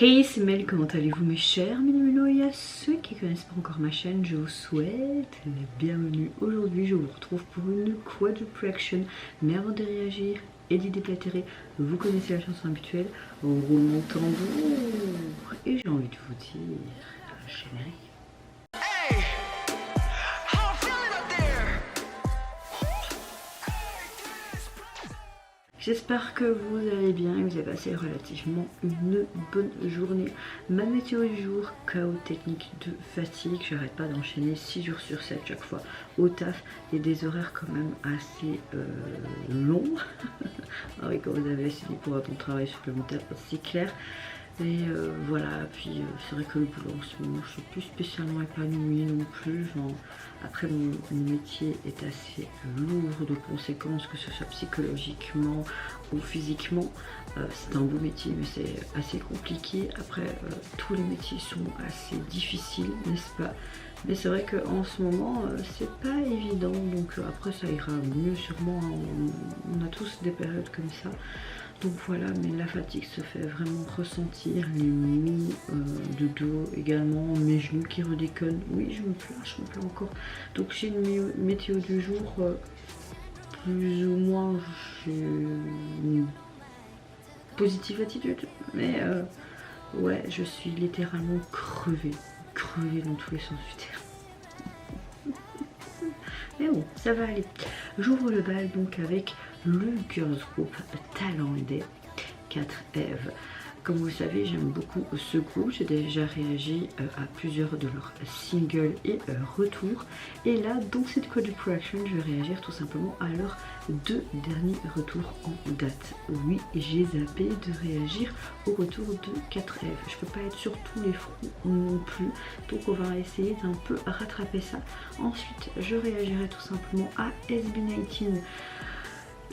Hey, c'est Mel, comment allez-vous mes chers Minimuno? Et à ceux qui ne connaissent pas encore ma chaîne, je vous souhaite la bienvenue. Aujourd'hui, je vous retrouve pour une quadruple. Mais avant de réagir et d'y déblatérer, vous connaissez la chanson habituelle, roulement de tambour. Et j'ai envie de vous dire, générique. J'espère que vous allez bien et vous avez passé relativement une bonne journée. Ma météo du jour, chaos technique de fatigue. J'arrête pas d'enchaîner 6 jours sur 7 chaque fois au taf et des horaires quand même assez longs. Ah oui, quand vous avez assez dit pour ton travail supplémentaire, c'est clair. Et voilà, puis c'est vrai que le boulot en ce moment, je suis plus spécialement épanouie non plus. Genre, après, mon métier est assez lourd de conséquences, que ce soit psychologiquement ou physiquement. C'est un beau métier, mais c'est assez compliqué. Après, tous les métiers sont assez difficiles, n'est-ce pas? Mais c'est vrai qu'en ce moment, c'est pas évident. Donc après, ça ira mieux sûrement. On a tous des périodes comme ça. Donc voilà, mais la fatigue se fait vraiment ressentir, les maux de dos également, mes genoux qui redéconnent. Oui, je me plains encore. Donc j'ai une météo du jour, plus ou moins, j'ai une positive attitude. Mais ouais, je suis littéralement crevée dans tous les sens du terme. Mais bon, ça va aller. J'ouvre le bal donc avec le girls group Talent des 4F. Comme vous le savez, j'aime beaucoup ce groupe. J'ai déjà réagi à plusieurs de leurs singles et retours. Et là, dans cette quadruple, je vais réagir tout simplement à leurs 2 derniers retours en date. Oui, j'ai zappé de réagir au retour de 4F. Je peux pas être sur tous les fronts non plus. Donc on va essayer d'un peu rattraper ça. Ensuite, je réagirai tout simplement à SB19.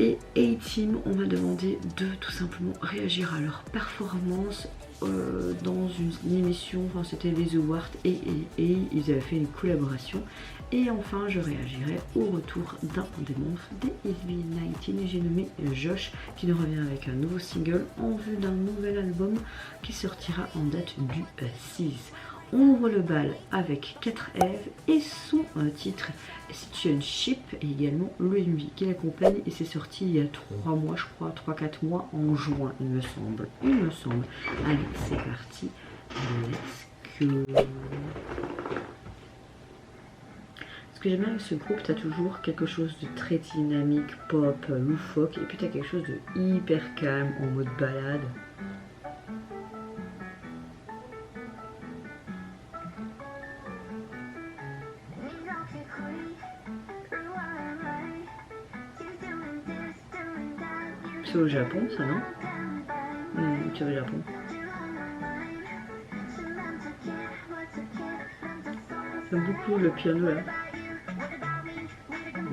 Et A-Team, on m'a demandé de tout simplement réagir à leur performance dans une émission, enfin c'était les Awards et ils avaient fait une collaboration. Et enfin je réagirai au retour d'un des membres des SB19 et j'ai nommé Josh qui nous revient avec un nouveau single en vue d'un nouvel album qui sortira en date du 6. On ouvre le bal avec 4F et son titre Situationship et également le MV qui l'accompagne et c'est sorti il y a 3 mois je crois, 3-4 mois en juin il me semble. Allez c'est parti, let's go. Ce que j'aime bien avec ce groupe, t'as toujours quelque chose de très dynamique, pop, loufoque et puis t'as quelque chose de hyper calme en mode balade. C'est au Japon ça, non? C'est au Japon. J'aime beaucoup le piano là.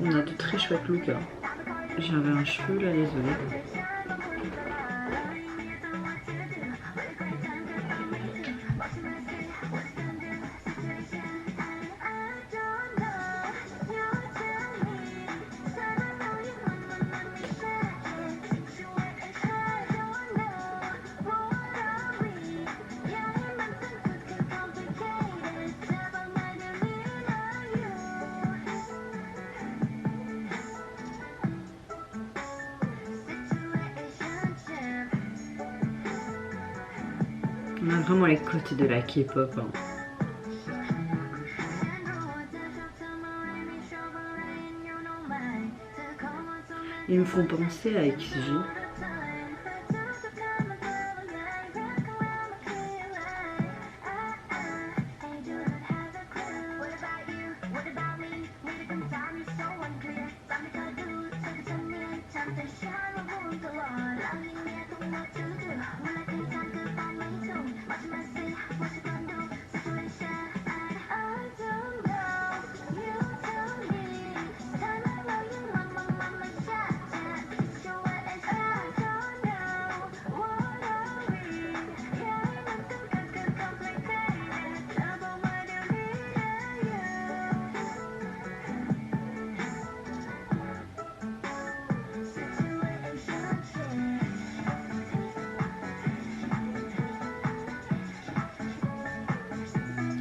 On a de très chouettes looks là. J'avais un cheveu là, désolé. On a vraiment les côtes de la K-pop. Hein. Ils me font penser à XG.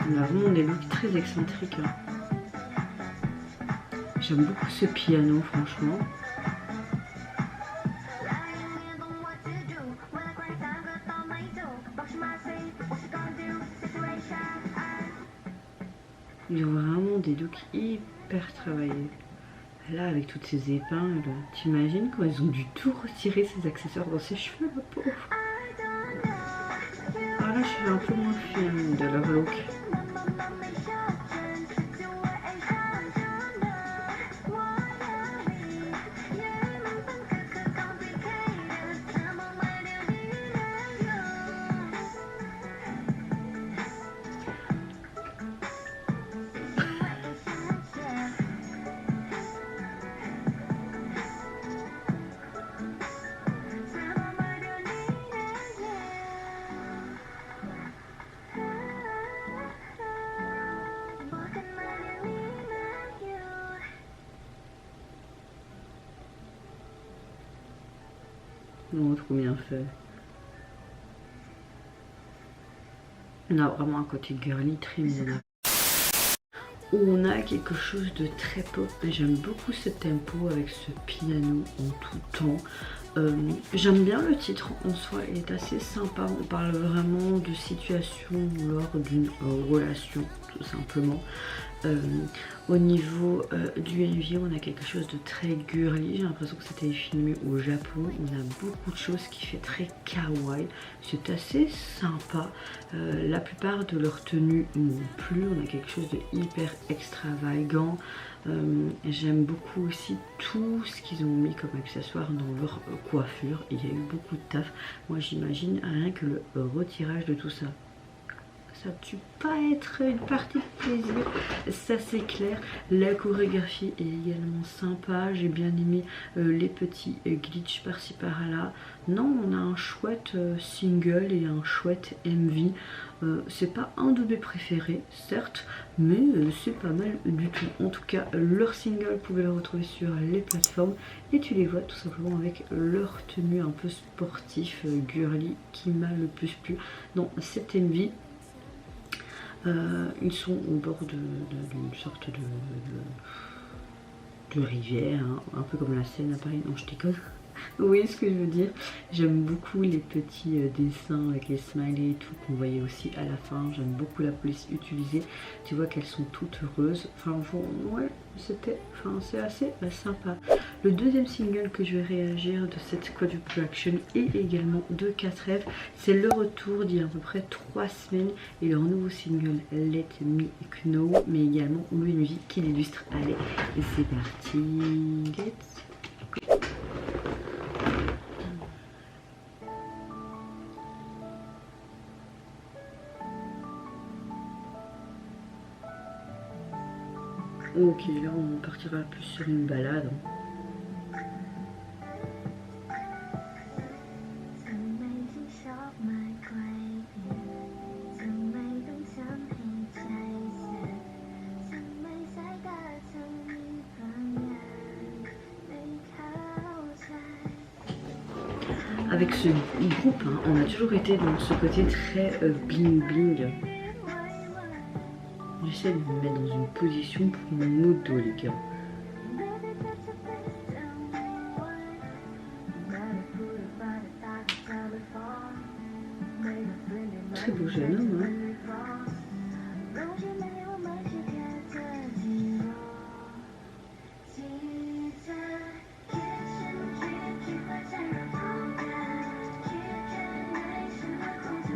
On a vraiment des looks très excentriques. Hein. J'aime beaucoup ce piano, franchement. Ils ont vraiment des looks hyper travaillés. Là, avec toutes ces épingles, t'imagines quand ils ont dû tout retirer ces accessoires dans ses cheveux, la pauvre. Alors là, je suis un peu moins fan de leur look. Non, trop bien fait. On a vraiment un côté girly très mignon. On a quelque chose de très pop. J'aime beaucoup ce tempo avec ce piano en tout temps. J'aime bien le titre en soi, il est assez sympa. On parle vraiment de situation lors d'une relation, tout simplement. Au niveau du MV, on a quelque chose de très girly. J'ai l'impression que c'était filmé au Japon. On a beaucoup de choses qui fait très kawaii. C'est assez sympa. La plupart de leurs tenues m'ont plu. On a quelque chose de hyper extravagant. J'aime beaucoup aussi tout ce qu'ils ont mis comme accessoire dans leur coiffure. Il y a eu beaucoup de taf. Moi j'imagine rien que le retirage de tout ça. Ça ne tue pas être une partie de plaisir, ça c'est clair. La chorégraphie est également sympa, j'ai bien aimé les petits glitches par-ci par-là. Non, on a un chouette single et un chouette MV. C'est pas un de mes préférés, certes, mais c'est pas mal du tout. En tout cas, leur single, vous pouvez le retrouver sur les plateformes et tu les vois tout simplement avec leur tenue un peu sportif, girly, qui m'a le plus plu dans cette MV. Ils sont au bord d'une sorte de rivière, hein, un peu comme la Seine à Paris. Non, je déconne. Vous voyez ce que je veux dire? J'aime beaucoup les petits dessins avec les smileys et tout qu'on voyait aussi à la fin. J'aime beaucoup la police utilisée. Tu vois qu'elles sont toutes heureuses. Enfin, ouais, c'est assez sympa. Le deuxième single que je vais réagir de cette quadruple action et également de 4F, c'est le retour d'il y a à peu près 3 semaines et leur nouveau single Let Me Know, mais également une musique qui l'illustre. Allez, c'est parti. Let's go. Ok, là on partira plus sur une balade. Avec ce groupe, hein, on a toujours été dans ce côté très bling bling. J'essaie de me mettre dans une position pour mon modo, les gars. Très beau jeune homme, hein.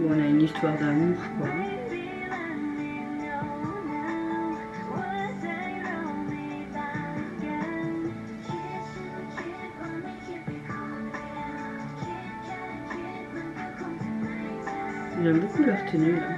Où on a une histoire d'amour, quoi. J'aime beaucoup leur tenue là.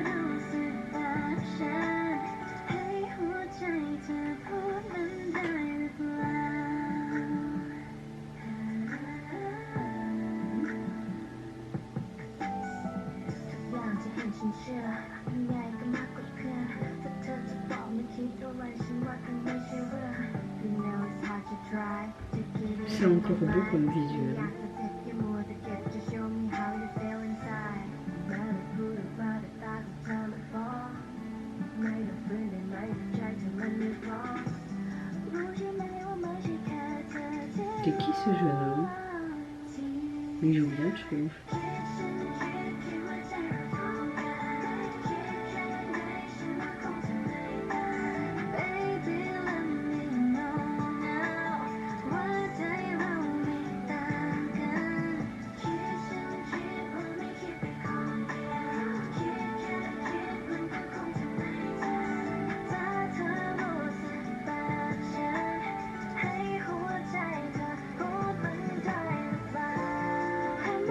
C'est encore beau comme visuel. C'est qui ce jeune homme? Il joue bien, je trouve.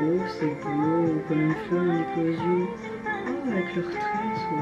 Oh, c'est beau, comme une fleur en éclosion. Oh, avec leur tresse, wow.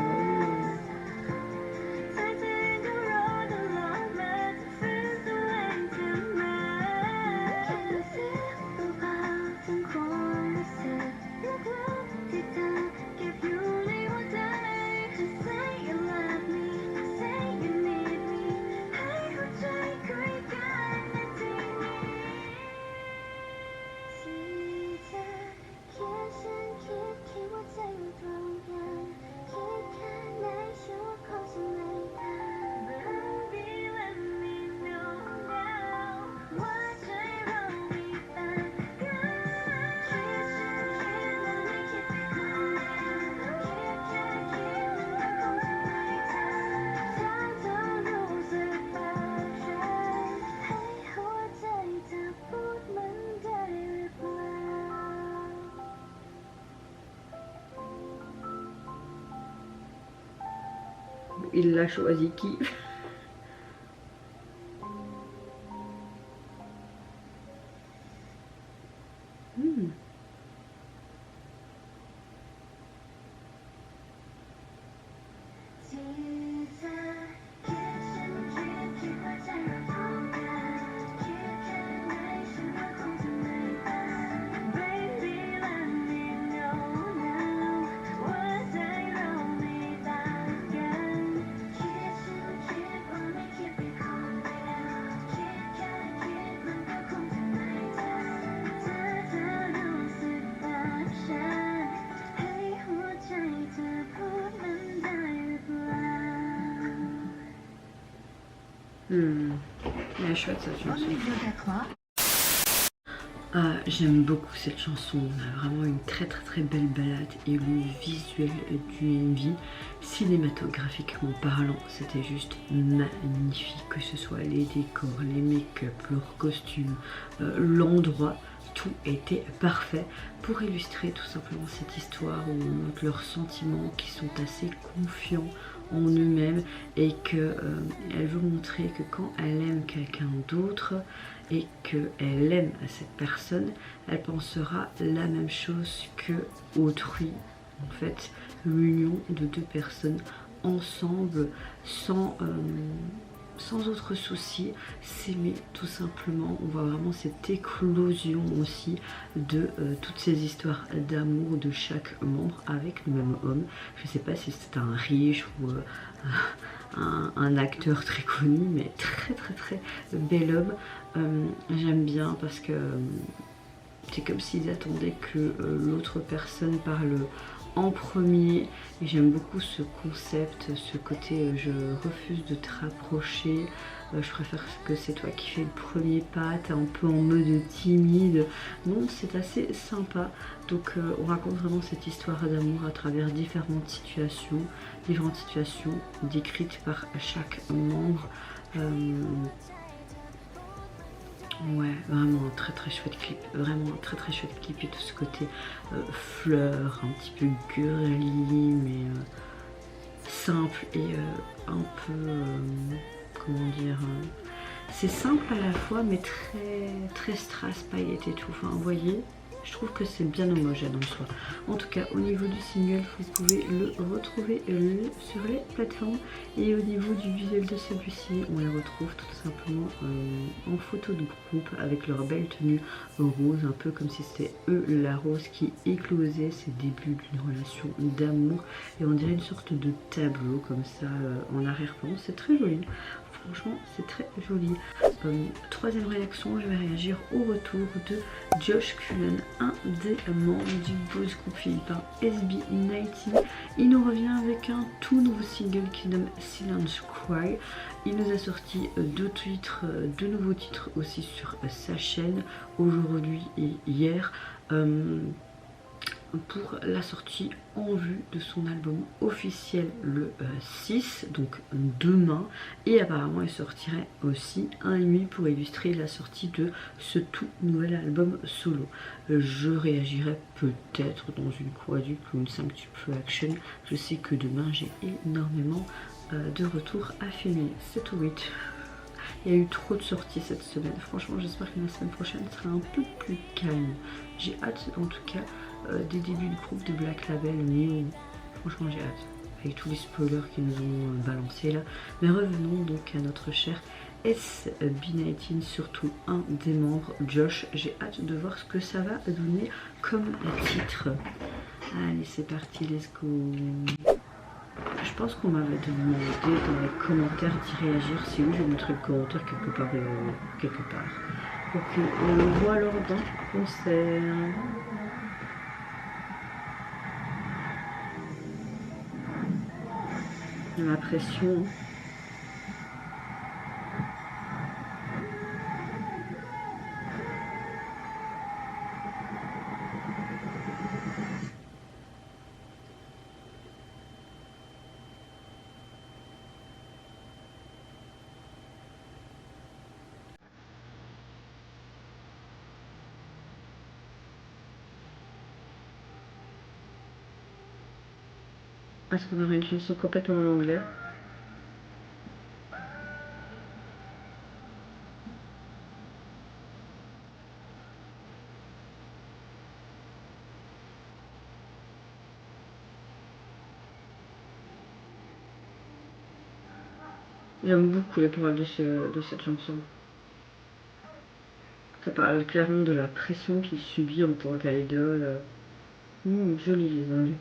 Il l'a choisi qui? Elle est chouette cette chanson. J'aime beaucoup cette chanson, on a vraiment une très belle balade et le visuel du MV, cinématographiquement parlant, c'était juste magnifique, que ce soit les décors, les make-up, leurs costumes, l'endroit, tout était parfait pour illustrer tout simplement cette histoire où on montre leurs sentiments qui sont assez confiants en eux-mêmes et qu'elle veut montrer que quand elle aime quelqu'un d'autre et qu'elle aime cette personne, elle pensera la même chose que autrui. En fait, l'union de deux personnes ensemble sans autre souci, s'aimer tout simplement. On voit vraiment cette éclosion aussi de toutes ces histoires d'amour de chaque membre avec le même homme. Je sais pas si c'est un riche ou un acteur très connu, mais très bel homme. J'aime bien parce que c'est comme s'ils attendaient que l'autre personne parle en premier, et j'aime beaucoup ce concept, ce côté je refuse de te rapprocher, je préfère que c'est toi qui fais le premier pas, t'es un peu en mode timide. Non, c'est assez sympa. Donc on raconte vraiment cette histoire d'amour à travers différentes situations décrites par chaque membre. Ouais, vraiment un très chouette clip, vraiment un très chouette clip, et tout ce côté fleurs, un petit peu girly, mais simple et un peu, comment dire, c'est simple à la fois, mais très strass, paillettes et tout, enfin vous voyez. Je trouve que c'est bien homogène en soi. En tout cas, au niveau du single, vous pouvez le retrouver sur les plateformes. Et au niveau du visuel de celui-ci, on les retrouve tout simplement en photo de groupe avec leur belle tenue rose, un peu comme si c'était eux la rose qui éclosait ses débuts d'une relation d'amour. Et on dirait une sorte de tableau comme ça en arrière-plan. C'est très joli. Vous Franchement, c'est très joli. Troisième réaction, je vais réagir au retour de Josh Cullen, un des membres du beau groupe philippin SB19. Il nous revient avec un tout nouveau single qui se nomme Silence Cry. Il nous a sorti deux nouveaux titres aussi sur sa chaîne aujourd'hui et hier. Pour la sortie en vue de son album officiel le 6, donc demain, et apparemment il sortirait aussi un nuit pour illustrer la sortie de ce tout nouvel album solo. Je réagirai peut-être dans une quadruple ou une cinqutuple action. Je sais que demain j'ai énormément de retours à filmer, 7 ou 8. Il y a eu trop de sorties cette semaine. Franchement, j'espère que la semaine prochaine sera un peu plus calme. J'ai hâte, en tout cas, des débuts de groupe de Black Label New. Franchement, j'ai hâte. Avec tous les spoilers qu'ils nous ont balancés là. Mais revenons donc à notre cher SB19, surtout un des membres, Josh. J'ai hâte de voir ce que ça va donner comme titre. Allez, c'est parti, let's go. Je pense qu'on m'avait demandé dans les commentaires d'y réagir. Si oui, je vais mettre le commentaire quelque part. Ok, on le voit lors d'un concert. La pression. Est-ce qu'on aurait une chanson complètement en anglais? J'aime beaucoup les paroles de cette chanson. Ça parle clairement de la pression qu'il subit en tant qu'idole. Joli les anglais.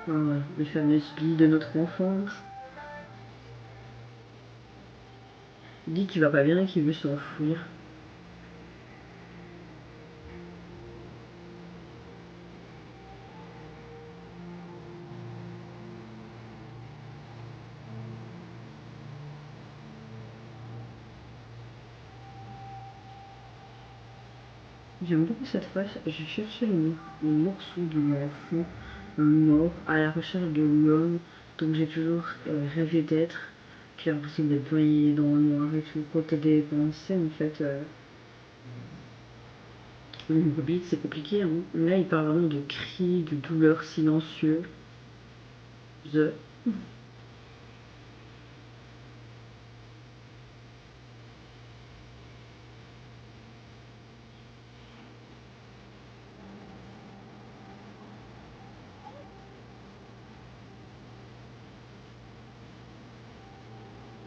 Voilà, les fameuses billes de notre enfance. Il dit qu'il va pas bien et qu'il veut s'enfuir. J'aime beaucoup cette phrase. J'ai cherché le morceau de l'enfant mort à la recherche de l'homme dont j'ai toujours rêvé d'être, qui a l'impression d'être noyé dans le noir et tout. Quand t'as des pensées, en fait, c'est compliqué. Hein. Là, il parle vraiment de cris, de douleurs silencieux. The.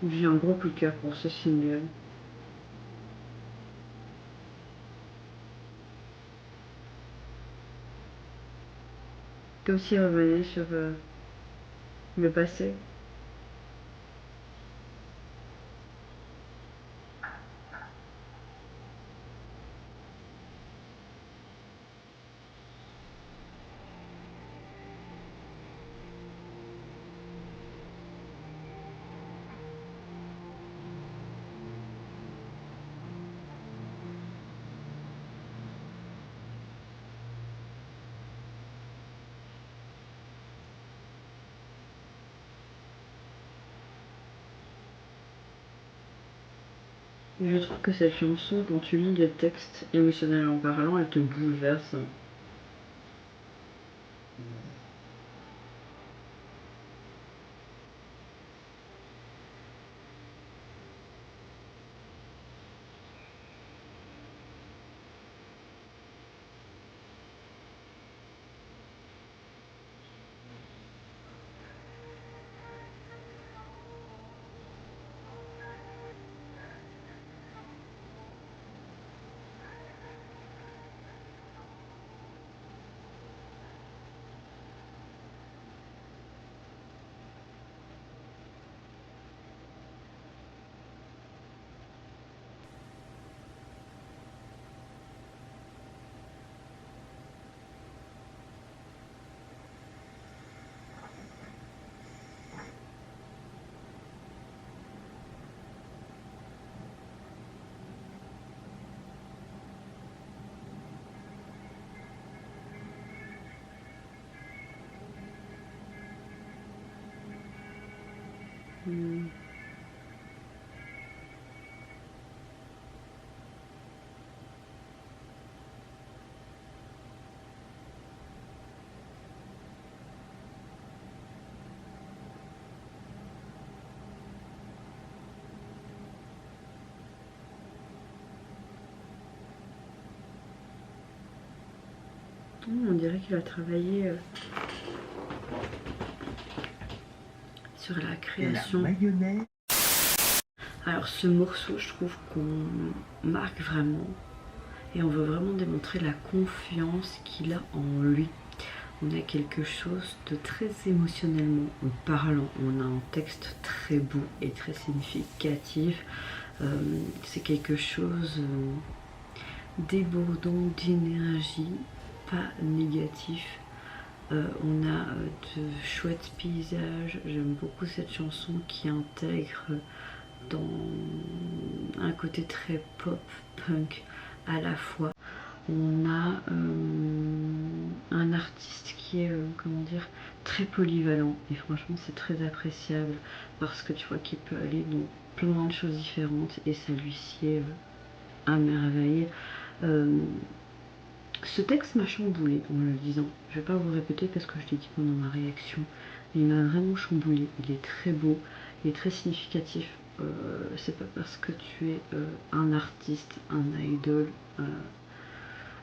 J'ai un gros coup de cœur pour ce single. Comme s'il revenait sur le passé. Je trouve que cette chanson, quand tu lis les textes émotionnels en parlant, elle te bouleverse. On dirait qu'il a travaillé sur la création. Alors ce morceau, je trouve qu'on marque vraiment et on veut vraiment démontrer la confiance qu'il a en lui. On a quelque chose de très émotionnellement parlant. On a un texte très beau et très significatif. C'est quelque chose débordant d'énergie, pas négatif. On a de chouettes paysages. J'aime beaucoup cette chanson qui intègre dans un côté très pop, punk à la fois. On a un artiste qui est, comment dire, très polyvalent et franchement c'est très appréciable parce que tu vois qu'il peut aller dans plein de choses différentes et ça lui sied à merveille. Ce texte m'a chamboulé en le lisant. Je vais pas vous répéter parce que je l'ai dit pendant ma réaction. Il m'a vraiment chamboulé. Il est très beau, il est très significatif. C'est pas parce que tu es un artiste, un idol,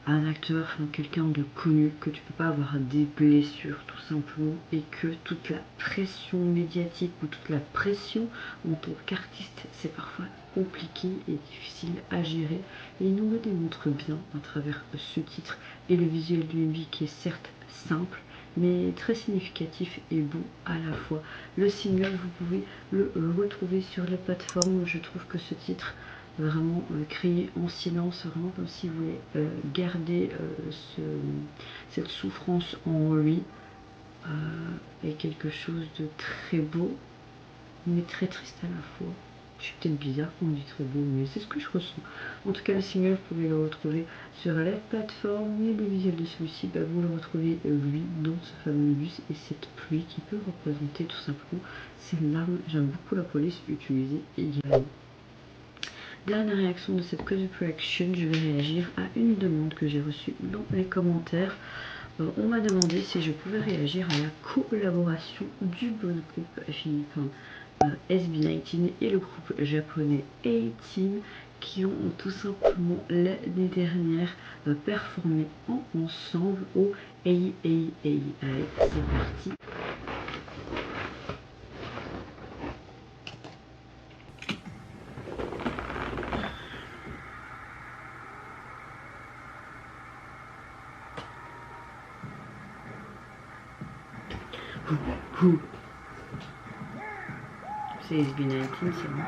un acteur, enfin, quelqu'un de connu que tu peux pas avoir des blessures tout simplement et que toute la pression médiatique ou toute la pression en tant qu'artiste c'est parfois compliqué et difficile à gérer et il nous le démontre bien à travers ce titre et le visuel de lui qui est certes simple mais très significatif et beau à la fois. Le single vous pouvez le retrouver sur les plateformes. Je trouve que ce titre vraiment crier en silence, vraiment comme si vous voulez garder cette souffrance en lui est quelque chose de très beau mais très triste à la fois. Je suis peut-être bizarre quand on dit très beau mais c'est ce que je ressens. En tout cas le single vous pouvez le retrouver sur la plateforme et le visuel de celui-ci vous le retrouvez lui dans ce fameux bus et cette pluie qui peut représenter tout simplement ces larmes. J'aime beaucoup la police utilisée également. Dernière réaction de cette Cosy Reaction, je vais réagir à une demande que j'ai reçue dans les commentaires. On m'a demandé si je pouvais réagir à la collaboration du bon groupe philippin SB19 et le groupe japonais A-Team qui ont tout simplement l'année dernière performé ensemble au AAA. Allez, c'est parti. C'est SB19, c'est bon.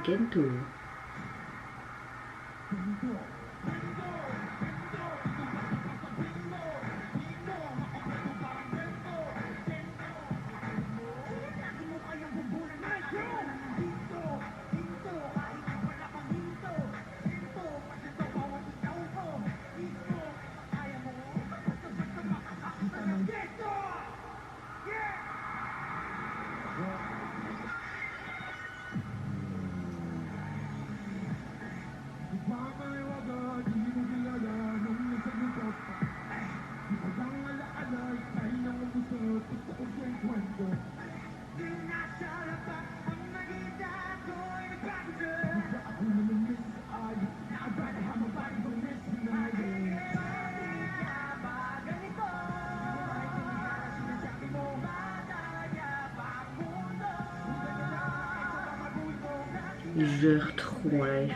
Gento. Il gère trop en live.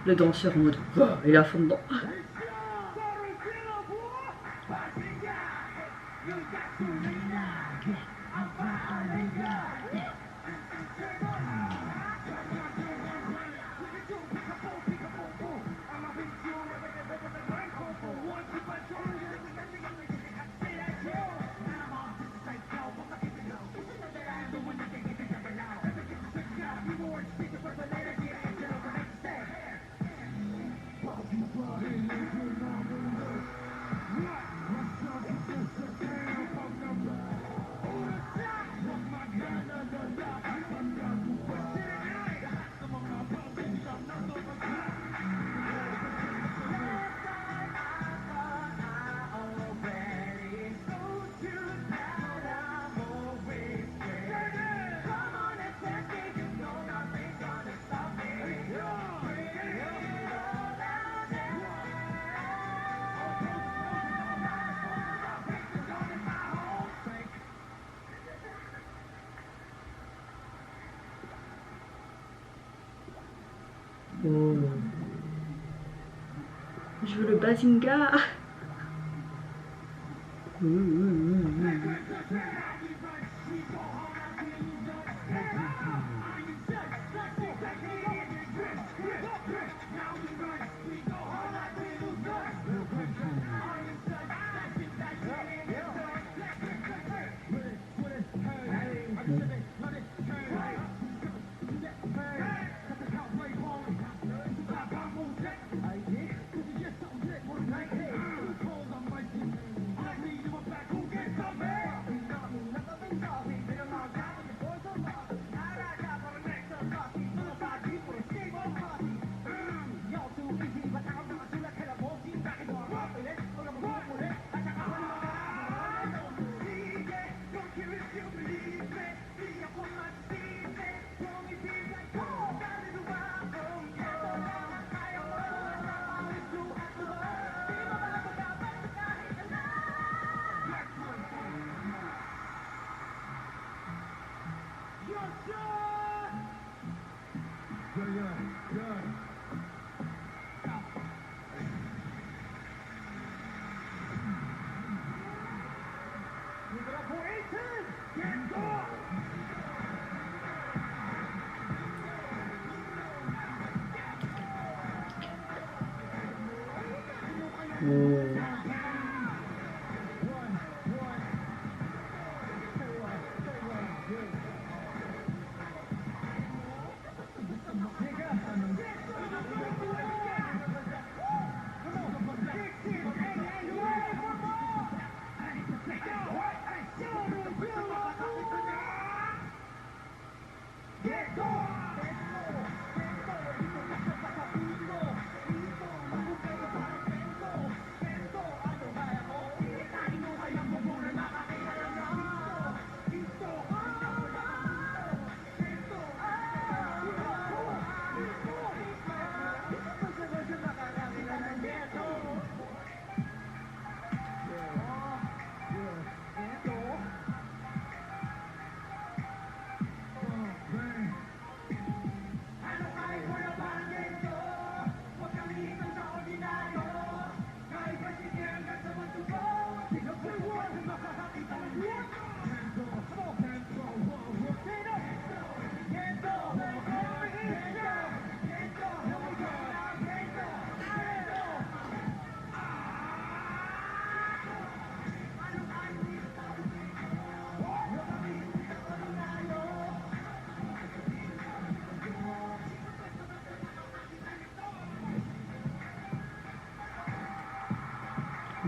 Le danseur en mode oh, il est à fond dedans. Oh. Je veux le Bazinga.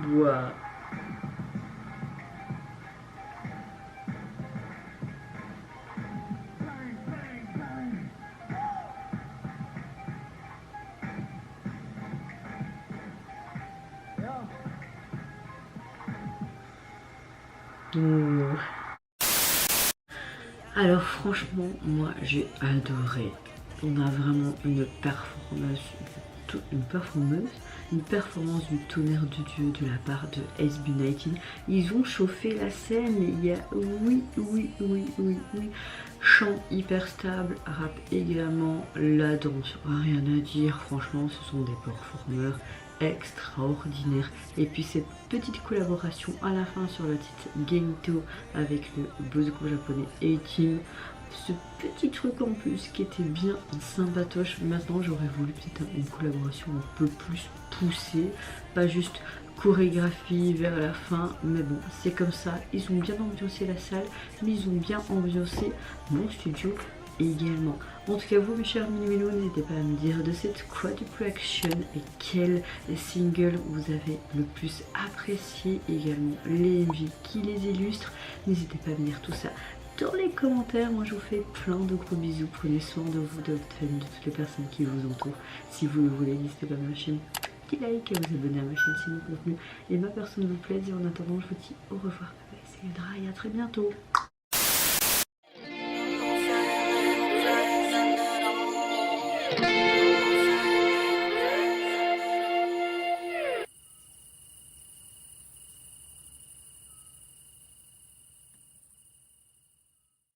Wow. Alors franchement, moi j'ai adoré. On a vraiment une performance surtout une performance du tonnerre de Dieu de la part de SB19. Ils ont chauffé la scène, il y a oui, chant hyper stable, rap également, la danse, rien à dire, franchement ce sont des performeurs extraordinaires. Et puis cette petite collaboration à la fin sur le titre Gento avec le boss groupe japonais A-Team, ce petit truc en plus qui était bien sympatoche. Maintenant j'aurais voulu peut-être une collaboration un peu plus poussée, pas juste chorégraphie vers la fin, mais bon c'est comme ça. Ils ont bien ambiancé la salle, mais ils ont bien ambiancé mon studio également. En tout cas vous mes chers mini-mélos, n'hésitez pas à me dire de cette quadruple action et quel single vous avez le plus apprécié, également les MJ qui les illustrent. N'hésitez pas à me dire tout ça dans les commentaires. Moi je vous fais plein de gros bisous, prenez soin de vous, de votre famille, de toutes les personnes qui vous entourent. Si vous le voulez, n'hésitez pas à ma chaîne, petit like, à vous abonner à ma chaîne si mon contenu et ma personne vous plaise. Et en attendant je vous dis au revoir, c'est Udra et à très bientôt.